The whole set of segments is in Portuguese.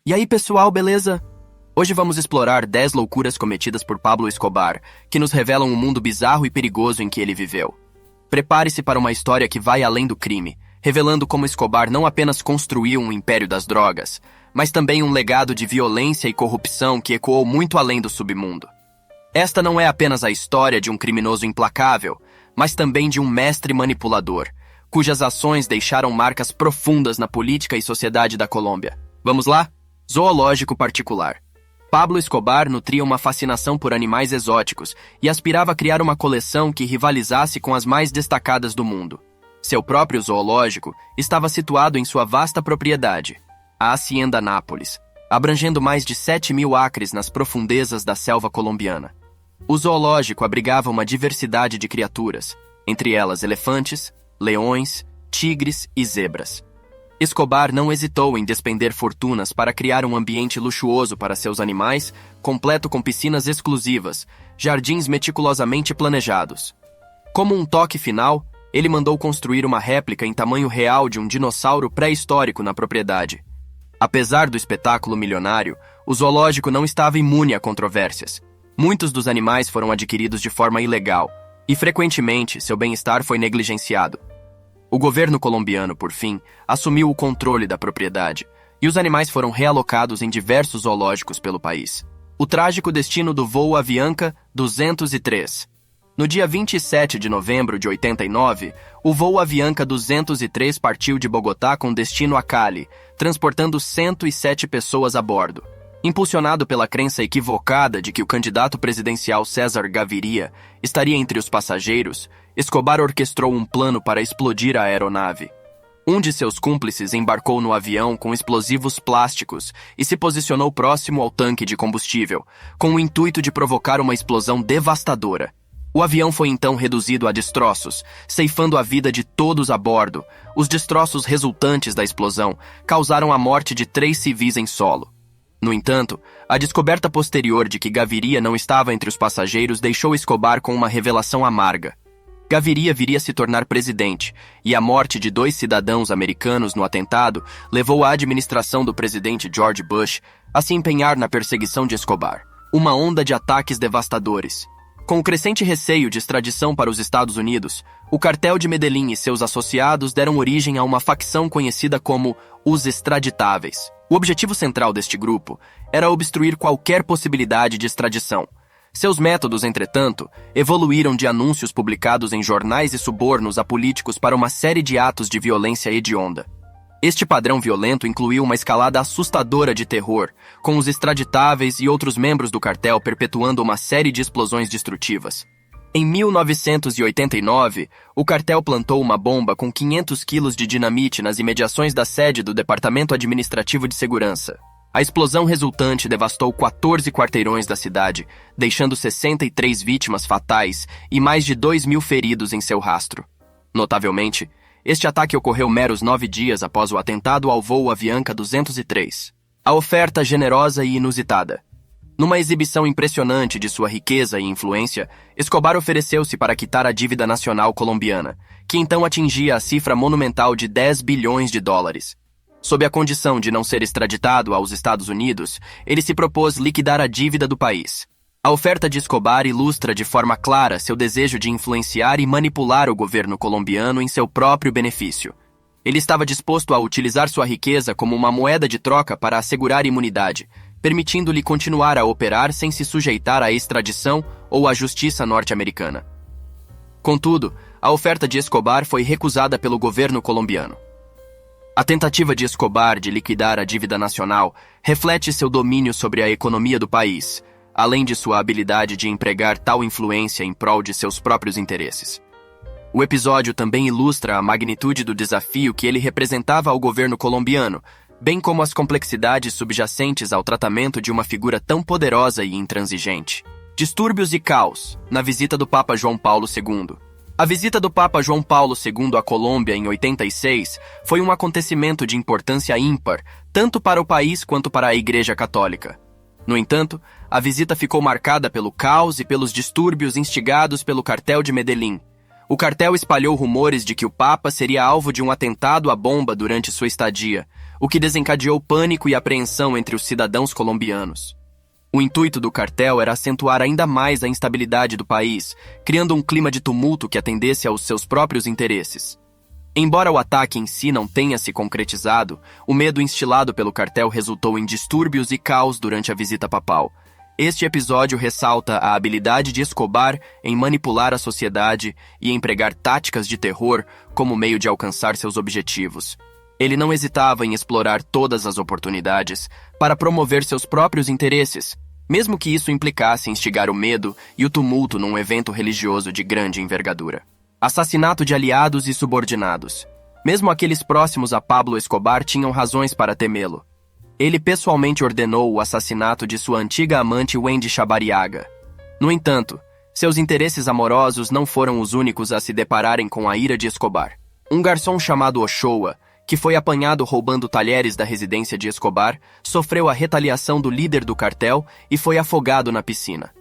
E aí, pessoal, beleza? Hoje vamos explorar 10 loucuras cometidas por Pablo Escobar, que nos revelam um mundo bizarro e perigoso em que ele viveu. Prepare-se para uma história que vai além do crime, revelando como Escobar não apenas construiu um império das drogas, mas também um legado de violência e corrupção que ecoou muito além do submundo. Esta não é apenas a história de um criminoso implacável, mas também de um mestre manipulador, cujas ações deixaram marcas profundas na política e sociedade da Colômbia. Vamos lá? Zoológico particular. Pablo Escobar nutria uma fascinação por animais exóticos e aspirava a criar uma coleção que rivalizasse com as mais destacadas do mundo. Seu próprio zoológico estava situado em sua vasta propriedade, a Hacienda Nápoles, abrangendo mais de 7.000 acres nas profundezas da selva colombiana. O zoológico abrigava uma diversidade de criaturas, entre elas elefantes, leões, tigres e zebras. Escobar não hesitou em despender fortunas para criar um ambiente luxuoso para seus animais, completo com piscinas exclusivas, jardins meticulosamente planejados. Como um toque final, ele mandou construir uma réplica em tamanho real de um dinossauro pré-histórico na propriedade. Apesar do espetáculo milionário, o zoológico não estava imune a controvérsias. Muitos dos animais foram adquiridos de forma ilegal, e frequentemente seu bem-estar foi negligenciado. O governo colombiano, por fim, assumiu o controle da propriedade, e os animais foram realocados em diversos zoológicos pelo país. O trágico destino do voo Avianca 203. No dia 27 de novembro de 89, o voo Avianca 203 partiu de Bogotá com destino a Cali, transportando 107 pessoas a bordo. Impulsionado pela crença equivocada de que o candidato presidencial César Gaviria estaria entre os passageiros, Escobar orquestrou um plano para explodir a aeronave. Um de seus cúmplices embarcou no avião com explosivos plásticos e se posicionou próximo ao tanque de combustível, com o intuito de provocar uma explosão devastadora. O avião foi então reduzido a destroços, ceifando a vida de todos a bordo. Os destroços resultantes da explosão causaram a morte de 3 civis em solo. No entanto, a descoberta posterior de que Gaviria não estava entre os passageiros deixou Escobar com uma revelação amarga. Gaviria viria a se tornar presidente, e a morte de 2 cidadãos americanos no atentado levou a administração do presidente George Bush a se empenhar na perseguição de Escobar. Uma onda de ataques devastadores. Com o crescente receio de extradição para os Estados Unidos, o cartel de Medellín e seus associados deram origem a uma facção conhecida como os Extraditáveis. O objetivo central deste grupo era obstruir qualquer possibilidade de extradição. Seus métodos, entretanto, evoluíram de anúncios publicados em jornais e subornos a políticos para uma série de atos de violência hedionda. Este padrão violento incluiu uma escalada assustadora de terror, com os extraditáveis e outros membros do cartel perpetuando uma série de explosões destrutivas. Em 1989, o cartel plantou uma bomba com 500 quilos de dinamite nas imediações da sede do Departamento Administrativo de Segurança. A explosão resultante devastou 14 quarteirões da cidade, deixando 63 vítimas fatais e mais de 2.000 feridos em seu rastro. Notavelmente, este ataque ocorreu meros 9 dias após o atentado ao voo Avianca 203. A oferta generosa e inusitada. Numa exibição impressionante de sua riqueza e influência, Escobar ofereceu-se para quitar a dívida nacional colombiana, que então atingia a cifra monumental de 10 bilhões de dólares. Sob a condição de não ser extraditado aos Estados Unidos, ele se propôs liquidar a dívida do país. A oferta de Escobar ilustra de forma clara seu desejo de influenciar e manipular o governo colombiano em seu próprio benefício. Ele estava disposto a utilizar sua riqueza como uma moeda de troca para assegurar imunidade, permitindo-lhe continuar a operar sem se sujeitar à extradição ou à justiça norte-americana. Contudo, a oferta de Escobar foi recusada pelo governo colombiano. A tentativa de Escobar de liquidar a dívida nacional reflete seu domínio sobre a economia do país, além de sua habilidade de empregar tal influência em prol de seus próprios interesses. O episódio também ilustra a magnitude do desafio que ele representava ao governo colombiano, bem como as complexidades subjacentes ao tratamento de uma figura tão poderosa e intransigente. Distúrbios e caos, na visita do Papa João Paulo II. A visita do Papa João Paulo II à Colômbia em 86 foi um acontecimento de importância ímpar, tanto para o país quanto para a Igreja Católica. No entanto, a visita ficou marcada pelo caos e pelos distúrbios instigados pelo cartel de Medellín. O cartel espalhou rumores de que o Papa seria alvo de um atentado à bomba durante sua estadia, o que desencadeou pânico e apreensão entre os cidadãos colombianos. O intuito do cartel era acentuar ainda mais a instabilidade do país, criando um clima de tumulto que atendesse aos seus próprios interesses. Embora o ataque em si não tenha se concretizado, o medo instilado pelo cartel resultou em distúrbios e caos durante a visita papal. Este episódio ressalta a habilidade de Escobar em manipular a sociedade e empregar táticas de terror como meio de alcançar seus objetivos. Ele não hesitava em explorar todas as oportunidades para promover seus próprios interesses, mesmo que isso implicasse instigar o medo e o tumulto num evento religioso de grande envergadura. Assassinato de aliados e subordinados. Mesmo aqueles próximos a Pablo Escobar tinham razões para temê-lo. Ele pessoalmente ordenou o assassinato de sua antiga amante Wendy Chabariaga. No entanto, seus interesses amorosos não foram os únicos a se depararem com a ira de Escobar. Um garçom chamado Ochoa, que foi apanhado roubando talheres da residência de Escobar, sofreu a retaliação do líder do cartel e foi afogado na piscina.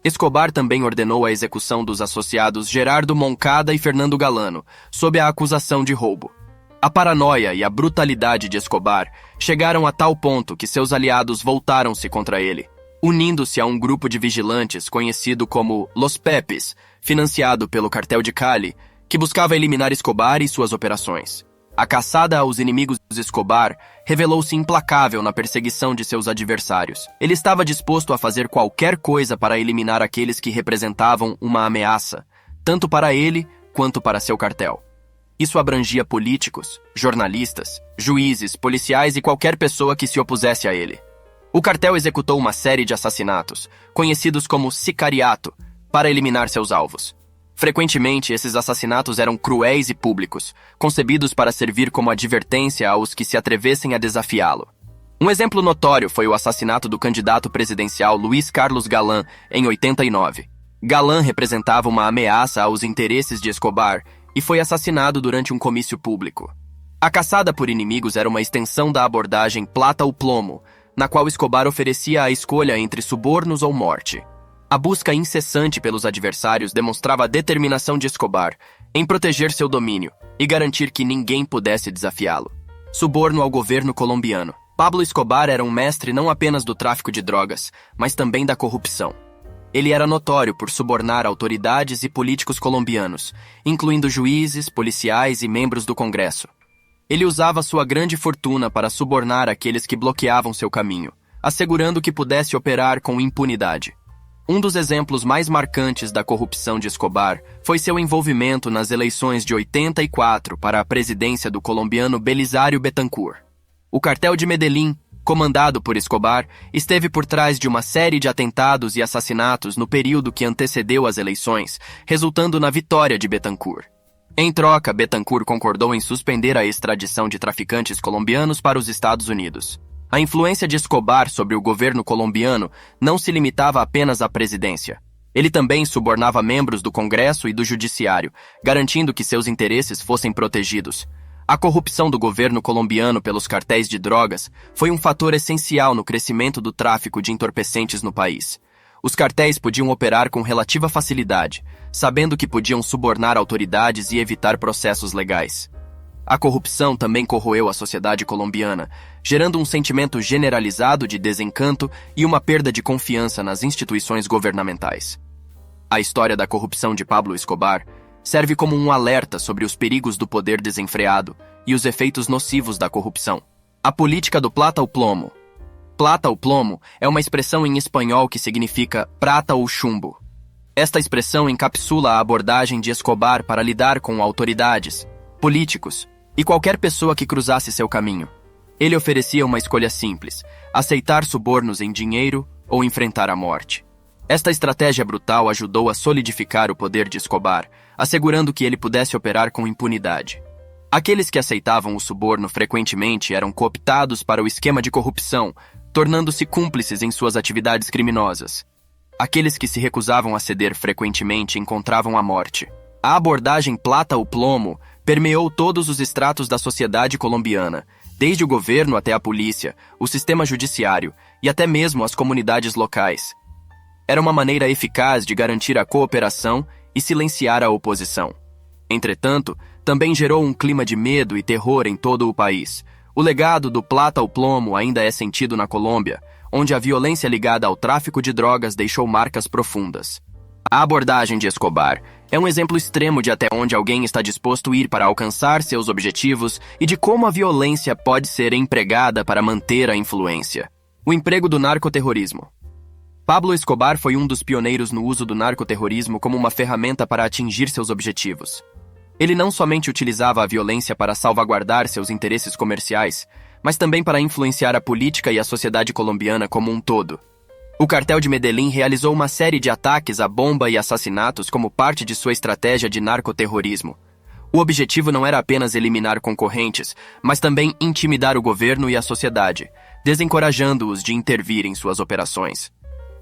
Escobar também ordenou a execução dos associados Gerardo Moncada e Fernando Galano, sob a acusação de roubo. A paranoia e a brutalidade de Escobar chegaram a tal ponto que seus aliados voltaram-se contra ele, unindo-se a um grupo de vigilantes conhecido como Los Pepes, financiado pelo cartel de Cali, que buscava eliminar Escobar e suas operações. A caçada aos inimigos de Escobar revelou-se implacável na perseguição de seus adversários. Ele estava disposto a fazer qualquer coisa para eliminar aqueles que representavam uma ameaça, tanto para ele quanto para seu cartel. Isso abrangia políticos, jornalistas, juízes, policiais e qualquer pessoa que se opusesse a ele. O cartel executou uma série de assassinatos, conhecidos como sicariato, para eliminar seus alvos. Frequentemente, esses assassinatos eram cruéis e públicos, concebidos para servir como advertência aos que se atrevessem a desafiá-lo. Um exemplo notório foi o assassinato do candidato presidencial Luiz Carlos Galán, em 89. Galán representava uma ameaça aos interesses de Escobar e foi assassinado durante um comício público. A caçada por inimigos era uma extensão da abordagem plata ou plomo, na qual Escobar oferecia a escolha entre subornos ou morte. A busca incessante pelos adversários demonstrava a determinação de Escobar em proteger seu domínio e garantir que ninguém pudesse desafiá-lo. Suborno ao governo colombiano. Pablo Escobar era um mestre não apenas do tráfico de drogas, mas também da corrupção. Ele era notório por subornar autoridades e políticos colombianos, incluindo juízes, policiais e membros do Congresso. Ele usava sua grande fortuna para subornar aqueles que bloqueavam seu caminho, assegurando que pudesse operar com impunidade. Um dos exemplos mais marcantes da corrupção de Escobar foi seu envolvimento nas eleições de 84 para a presidência do colombiano Belisário Betancur. O cartel de Medellín, comandado por Escobar, esteve por trás de uma série de atentados e assassinatos no período que antecedeu as eleições, resultando na vitória de Betancur. Em troca, Betancur concordou em suspender a extradição de traficantes colombianos para os Estados Unidos. A influência de Escobar sobre o governo colombiano não se limitava apenas à presidência. Ele também subornava membros do Congresso e do Judiciário, garantindo que seus interesses fossem protegidos. A corrupção do governo colombiano pelos cartéis de drogas foi um fator essencial no crescimento do tráfico de entorpecentes no país. Os cartéis podiam operar com relativa facilidade, sabendo que podiam subornar autoridades e evitar processos legais. A corrupção também corroeu a sociedade colombiana, gerando um sentimento generalizado de desencanto e uma perda de confiança nas instituições governamentais. A história da corrupção de Pablo Escobar serve como um alerta sobre os perigos do poder desenfreado e os efeitos nocivos da corrupção. A política do plata ou plomo. Plata ou plomo é uma expressão em espanhol que significa prata ou chumbo. Esta expressão encapsula a abordagem de Escobar para lidar com autoridades, políticos e qualquer pessoa que cruzasse seu caminho. Ele oferecia uma escolha simples: aceitar subornos em dinheiro ou enfrentar a morte. Esta estratégia brutal ajudou a solidificar o poder de Escobar, assegurando que ele pudesse operar com impunidade. Aqueles que aceitavam o suborno frequentemente eram cooptados para o esquema de corrupção, tornando-se cúmplices em suas atividades criminosas. Aqueles que se recusavam a ceder frequentemente encontravam a morte. A abordagem plata ou plomo permeou todos os estratos da sociedade colombiana, desde o governo até a polícia, o sistema judiciário e até mesmo as comunidades locais. Era uma maneira eficaz de garantir a cooperação e silenciar a oposição. Entretanto, também gerou um clima de medo e terror em todo o país, O legado do plata ao plomo ainda é sentido na Colômbia, onde a violência ligada ao tráfico de drogas deixou marcas profundas. A abordagem de Escobar é um exemplo extremo de até onde alguém está disposto a ir para alcançar seus objetivos e de como a violência pode ser empregada para manter a influência. O emprego do narcoterrorismo. Pablo Escobar foi um dos pioneiros no uso do narcoterrorismo como uma ferramenta para atingir seus objetivos. Ele não somente utilizava a violência para salvaguardar seus interesses comerciais, mas também para influenciar a política e a sociedade colombiana como um todo. O cartel de Medellín realizou uma série de ataques à bomba e assassinatos como parte de sua estratégia de narcoterrorismo. O objetivo não era apenas eliminar concorrentes, mas também intimidar o governo e a sociedade, desencorajando-os de intervir em suas operações.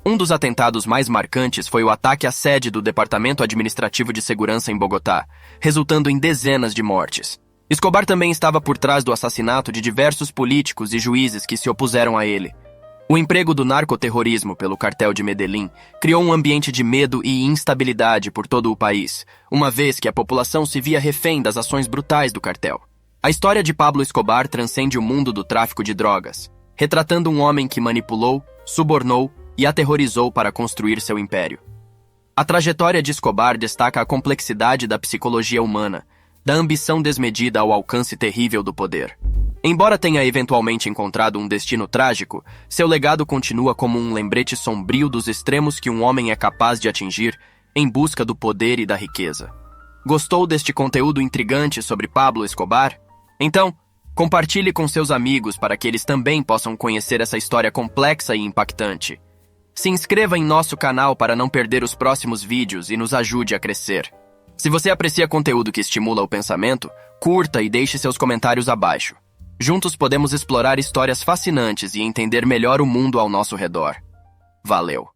Um dos atentados mais marcantes foi o ataque à sede do Departamento Administrativo de Segurança em Bogotá, resultando em dezenas de mortes. Escobar também estava por trás do assassinato de diversos políticos e juízes que se opuseram a ele. O emprego do narcoterrorismo pelo cartel de Medellín criou um ambiente de medo e instabilidade por todo o país, uma vez que a população se via refém das ações brutais do cartel. A história de Pablo Escobar transcende o mundo do tráfico de drogas, retratando um homem que manipulou, subornou e aterrorizou para construir seu império. A trajetória de Escobar destaca a complexidade da psicologia humana, da ambição desmedida ao alcance terrível do poder. Embora tenha eventualmente encontrado um destino trágico, seu legado continua como um lembrete sombrio dos extremos que um homem é capaz de atingir em busca do poder e da riqueza. Gostou deste conteúdo intrigante sobre Pablo Escobar? Então, compartilhe com seus amigos para que eles também possam conhecer essa história complexa e impactante. Se inscreva em nosso canal para não perder os próximos vídeos e nos ajude a crescer. Se você aprecia conteúdo que estimula o pensamento, curta e deixe seus comentários abaixo. Juntos podemos explorar histórias fascinantes e entender melhor o mundo ao nosso redor. Valeu!